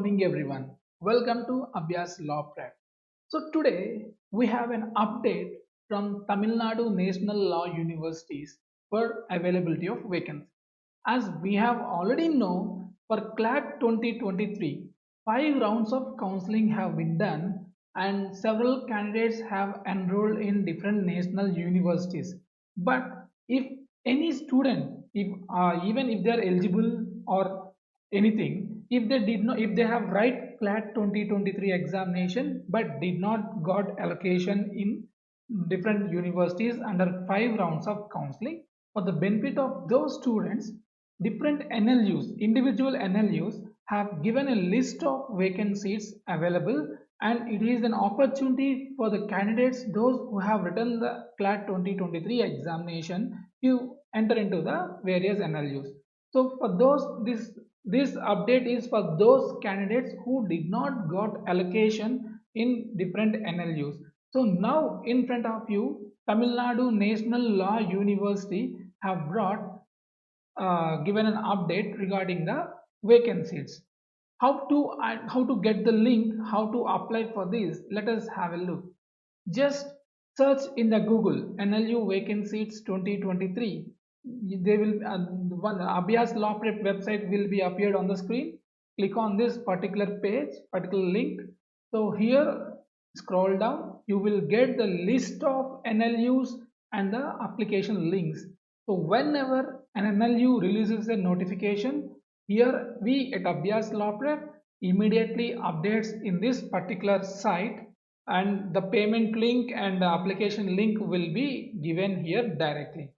morning everyone. Welcome to Abhyaas Lawprep. So today we have an update from Tamil Nadu National Law Universities for availability of vacancies. As we have already known, for Clat 2023, 5 rounds of counseling have been done and several candidates have enrolled in different national universities. But if any student, even if they are eligible or anything, if they have right Clat 2023 examination but did not got allocation in different universities under 5 rounds of counseling, for the benefit of those students, different NLUs, individual NLUs have given a list of vacant seats available, and it is an opportunity for the candidates, those who have written the Clat 2023 examination, to enter into the various NLUs. So for those, this update is for those candidates who did not got allocation in different NLUs. So now in front of you, Tamil Nadu National Law University have brought given an update regarding the vacancies. How to get the link, how to apply for this? Let us have a look. Just search in the Google NLU Vacant Seats 2023. They will one Abhyaas Lawprep website will be appeared on the screen. Click on this particular page, particular link. So here, scroll down, you will get the list of NLUs and the application links. So whenever an NLU releases a notification, here we at Abhyaas Lawprep immediately updates in this particular site, and the payment link and the application link will be given here directly.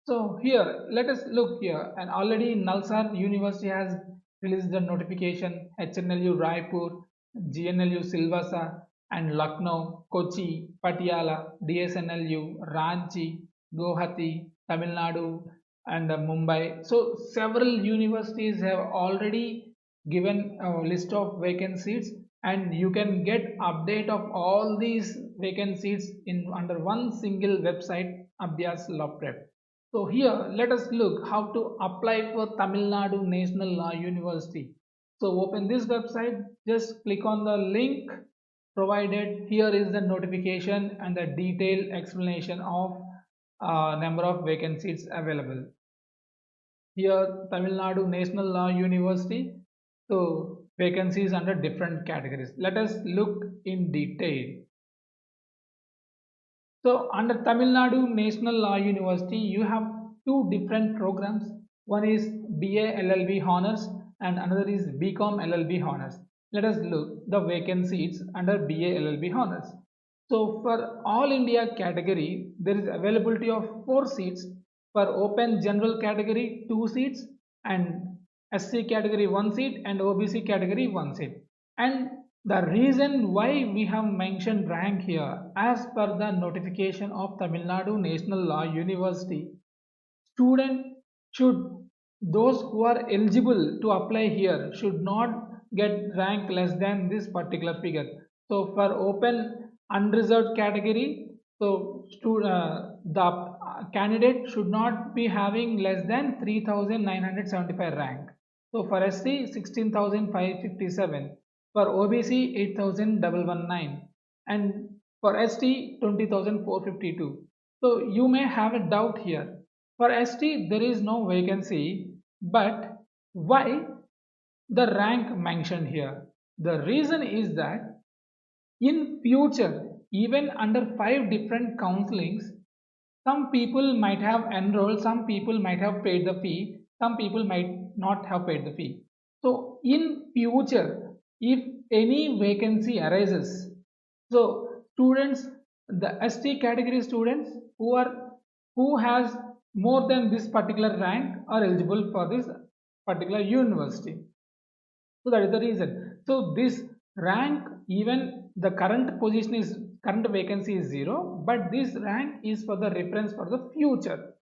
So here, let us look here, and already Nalsar University has released the notification. HNLU Raipur, GNLU Silvassa, and Lucknow, Kochi, Patiala, DSNLU, Ranchi, Guwahati, Tamil Nadu, and Mumbai. So several universities have already given a list of vacant seats, and you can get update of all these vacant seats in under one single website, Abhyaas Lawprep. So here let us look how to apply for Tamil Nadu National Law University. So open this website, just click on the link provided. Here is the notification and the detailed explanation of number of vacant seats available. Here Tamil Nadu National Law University. So vacancies under different categories. Let us look in detail. So under Tamil Nadu National Law University, you have two different programs. One is BA LLB Honors and another is BCom LLB Honors. Let us look the vacant seats under BA LLB Honors. So for all India category, there is availability of 4 seats. For open general category, 2 seats, and SC category 1 seat, and OBC category 1 seat. And the reason why we have mentioned rank here, as per the notification of Tamil Nadu National Law University, student should, those who are eligible to apply here should not get rank less than this particular figure. So for open unreserved category, so the candidate should not be having less than 3975 rank. So for SC 16557, for OBC 8119, and for ST 20452. So you may have a doubt here. For ST there is no vacancy, but why the rank mentioned here? The reason is that in future, even under 5 different counselings, some people might have enrolled, some people might have paid the fee, some people might not have paid the fee. So in future, if any vacancy arises, so students, the ST category students who has more than this particular rank are eligible for this particular university. So that is the reason. So this rank, even the current position is, current vacancy is 0, but this rank is for the reference for the future.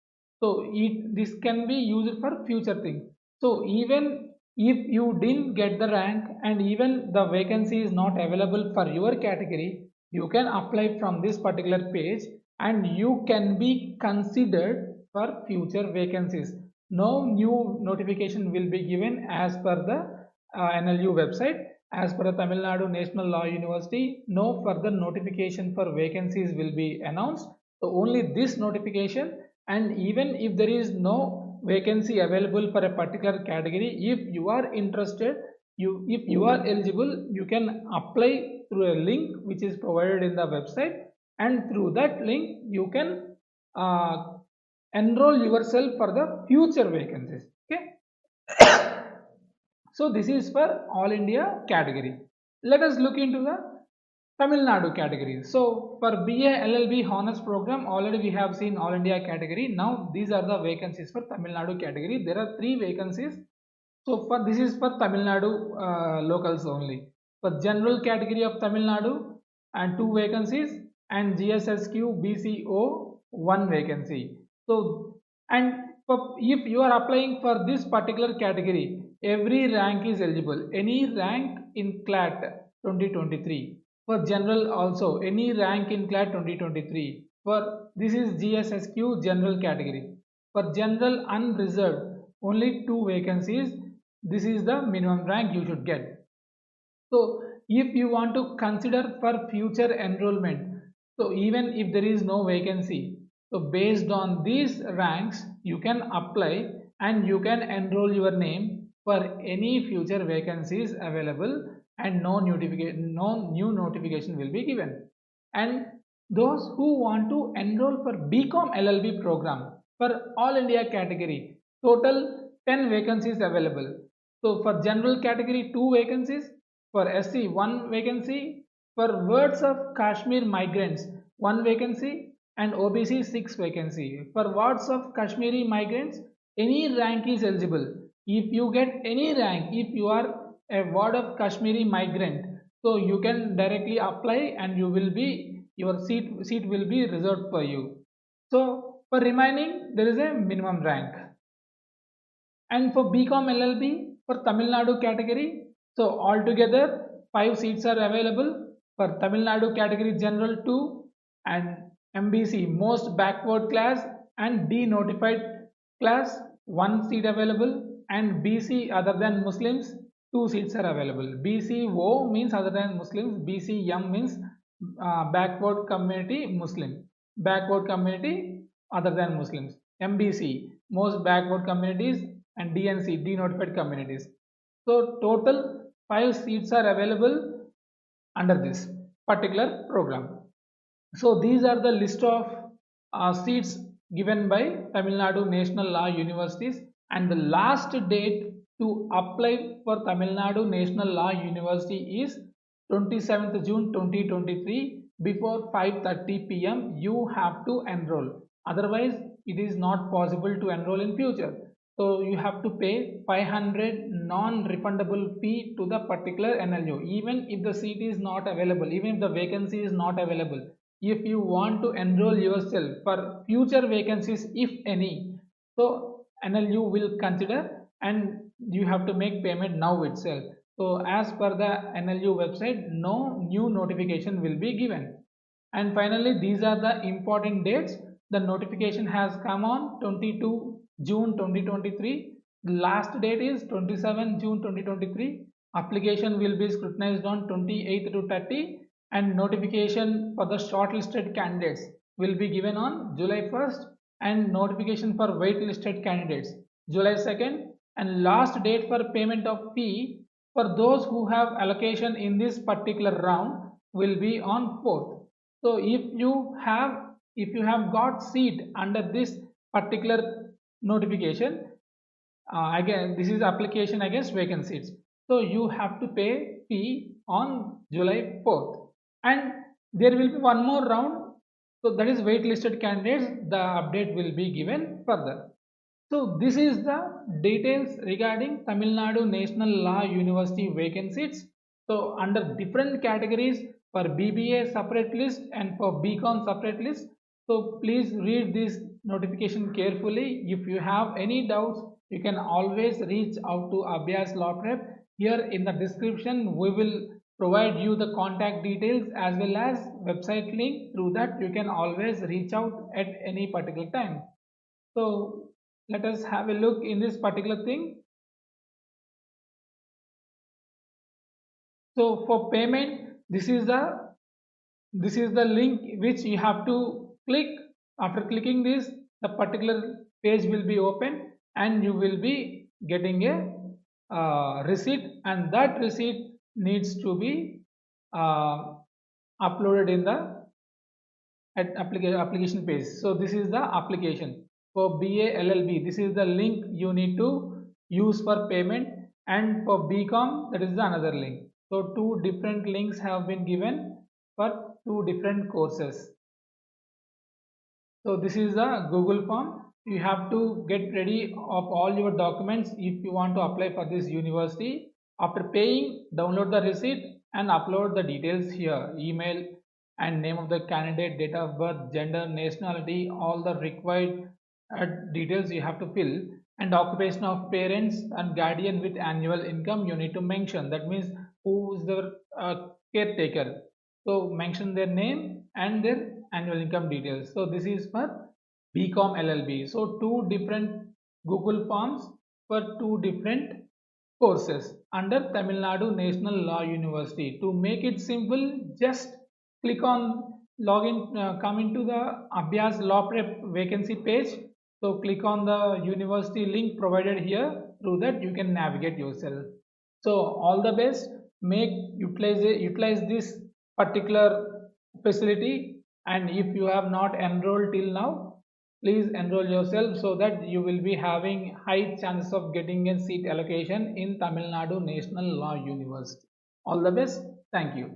So this can be used for future things. So even if you didn't get the rank and even the vacancy is not available for your category, you can apply from this particular page and you can be considered for future vacancies. No new notification will be given as per the NLU website, As per the Tamil Nadu National Law University, no further notification for vacancies will be announced. So only this notification, and even if there is no vacancy available for a particular category, if you are interested, if you are eligible, you can apply through a link which is provided in the website, and through that link you can uh, enroll yourself for the future vacancies. Okay. So this is for all India category. Let us look into the Tamil Nadu category. So for BA LLB honors program, already we have seen all India category. Now these are the vacancies for Tamil Nadu category. There are 3 vacancies. So for this is for Tamil Nadu locals only. For general category of Tamil Nadu, and 2 vacancies, and GSSQ BCO 1 vacancy. So, and if you are applying for this particular category, every rank is eligible. Any rank in Clat 2023. For general also, any rank in Clat 2023. For this is GSSQ general category. For general unreserved, only 2 vacancies. This is the minimum rank you should get. So if you want to consider for future enrollment, so even if there is no vacancy, so based on these ranks, you can apply and you can enroll your name for any future vacancies available, and no new notification will be given. And those who want to enroll for BCom LLB program for all India category, total 10 vacancies available. So for general category 2 vacancies, for SC 1 vacancy, for words of Kashmir migrants 1 vacancy, and OBC 6 vacancy. For words of Kashmiri migrants, any rank is eligible. If you get any rank, if you are a ward of Kashmiri migrant, so you can directly apply and you will be, your seat will be reserved for you. So for remaining, there is a minimum rank. And for BCom LLB for Tamil Nadu category, so altogether 5 seats are available for Tamil Nadu category general 2, and MBC most backward class and denotified class 1 seat available, and BC other than Muslims 2 seats are available. BCO means other than Muslims, BCM means backward community Muslim, backward community other than Muslims, MBC most backward communities, and DNC denotified communities. So total 5 seats are available under this particular program. So these are the list of seats given by Tamil Nadu National Law Universities, and the last date to apply for Tamil Nadu National Law University is 27th June 2023. Before 5:30 p.m. you have to enroll. Otherwise, it is not possible to enroll in future. So you have to pay 500 non-refundable fee to the particular NLU. Even if the seat is not available, even if the vacancy is not available, if you want to enroll yourself for future vacancies, if any, so NLU will consider, and you have to make payment now itself. So as per the NLU website, no new notification will be given. And finally, these are the important dates. The notification has come on 22 June 2023. The last date is 27 June 2023. Application will be scrutinized on 28th to 30, and notification for the shortlisted candidates will be given on July 1st, and notification for waitlisted candidates July 2nd, and last date for payment of fee for those who have allocation in this particular round will be on 4th. So if you have got seat under this particular notification, again this is application against vacant seats, so you have to pay fee on July 4th, and there will be one more round, so that is waitlisted candidates, the update will be given further. So this is the details regarding Tamil Nadu National Law University vacancies. So under different categories, for BBA separate list and for BCom separate list. So please read this notification carefully. If you have any doubts, you can always reach out to Abhyaas Lawprep. Here in the description, we will provide you the contact details as well as website link. Through that, you can always reach out at any particular time. So let us have a look in this particular thing. So for payment, this is the link which you have to click. After clicking this, the particular page will be open and you will be getting a receipt, and that receipt needs to be uh, uploaded in the application page. So this is the application for BA LLB. This is the link you need to use for payment, and for BCom that is the another link. So two different links have been given for two different courses. So this is the Google form. You have to get ready of all your documents if you want to apply for this university. After paying, download the receipt and upload the details here: email and name of the candidate, date of birth, gender, nationality, all the required details you have to fill, and occupation of parents and guardian with annual income you need to mention. That means who is the caretaker. So mention their name and their annual income details. So this is for BCom LLB. So two different Google Forms for two different courses under Tamil Nadu National Law University. To make it simple, just click on login, come into the Abhyaas Lawprep vacancy page. So click on the university link provided here. Through that you can navigate yourself. So all the best. Make utilize this particular facility, and if you have not enrolled till now, please enroll yourself so that you will be having high chances of getting a seat allocation in Tamil Nadu National Law University. All the best. Thank you.